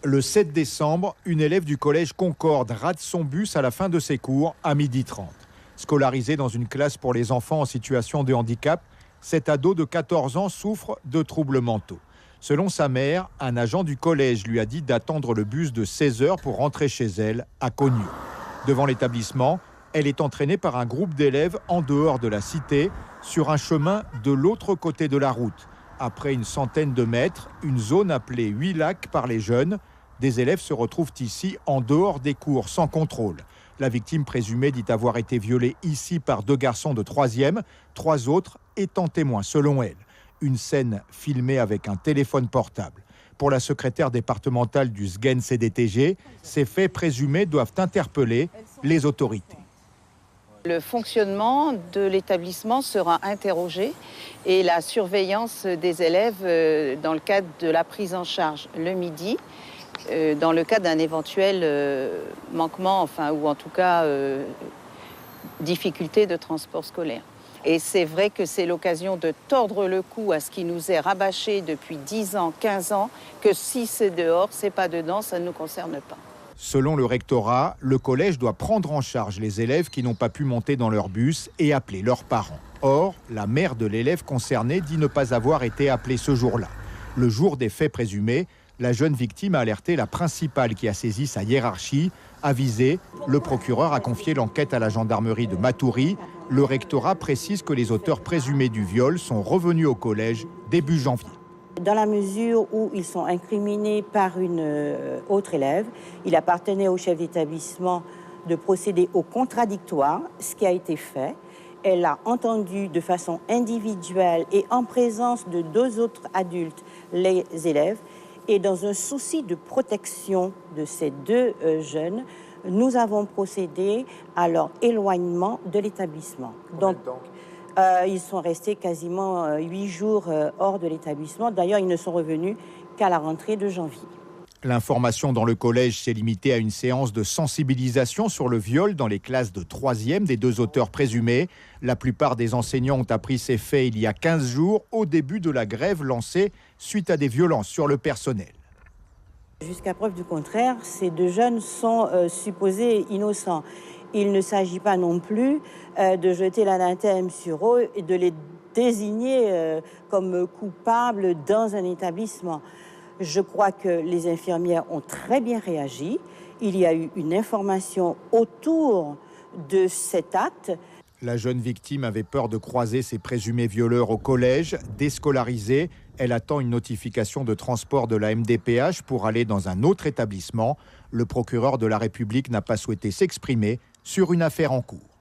Le 7 décembre, une élève du collège Concorde rate son bus à la fin de ses cours à 12h30. Scolarisée dans une classe pour les enfants en situation de handicap, cet ado de 14 ans souffre de troubles mentaux. Selon sa mère, un agent du collège lui a dit d'attendre le bus de 16h pour rentrer chez elle à Cognon. Devant l'établissement, elle est entraînée par un groupe d'élèves en dehors de la cité, sur un chemin de l'autre côté de la route. Après une centaine de mètres, une zone appelée 8 lacs par les jeunes. Des élèves se retrouvent ici en dehors des cours, sans contrôle. La victime présumée dit avoir été violée ici par 2 garçons de 3e, 3 autres étant témoins selon elle. Une scène filmée avec un téléphone portable. Pour la secrétaire départementale du SGEN-CDTG, ces faits présumés doivent interpeller les autorités. Le fonctionnement de l'établissement sera interrogé et la surveillance des élèves dans le cadre de la prise en charge le midi, dans le cas d'un éventuel manquement, ou en tout cas difficulté de transport scolaire. Et c'est vrai que c'est l'occasion de tordre le cou à ce qui nous est rabâché depuis 10 ans, 15 ans, que si c'est dehors, c'est pas dedans, ça ne nous concerne pas. Selon le rectorat, le collège doit prendre en charge les élèves qui n'ont pas pu monter dans leur bus et appeler leurs parents. Or, la mère de l'élève concerné dit ne pas avoir été appelée ce jour-là. Le jour des faits présumés, la jeune victime a alerté la principale qui a saisi sa hiérarchie. Avisé, le procureur a confié l'enquête à la gendarmerie de Matoury. Le rectorat précise que les auteurs présumés du viol sont revenus au collège début janvier. Dans la mesure où ils sont incriminés par une autre élève, il appartenait au chef d'établissement de procéder au contradictoire, ce qui a été fait. Elle a entendu de façon individuelle et en présence de 2 autres adultes les élèves. Et dans un souci de protection de ces 2 jeunes, nous avons procédé à leur éloignement de l'établissement. Donc, ils sont restés quasiment 8 jours hors de l'établissement. D'ailleurs, ils ne sont revenus qu'à la rentrée de janvier. L'information dans le collège s'est limitée à une séance de sensibilisation sur le viol dans les classes de 3e des 2 auteurs présumés. La plupart des enseignants ont appris ces faits il y a 15 jours, au début de la grève lancée suite à des violences sur le personnel. Jusqu'à preuve du contraire, ces 2 jeunes sont supposés innocents. Il ne s'agit pas non plus de jeter l'anathème sur eux et de les désigner comme coupables dans un établissement. Je crois que les infirmières ont très bien réagi. Il y a eu une information autour de cet acte. La jeune victime avait peur de croiser ses présumés violeurs au collège. Déscolarisée, elle attend une notification de transport de la MDPH pour aller dans un autre établissement. Le procureur de la République n'a pas souhaité s'exprimer sur une affaire en cours.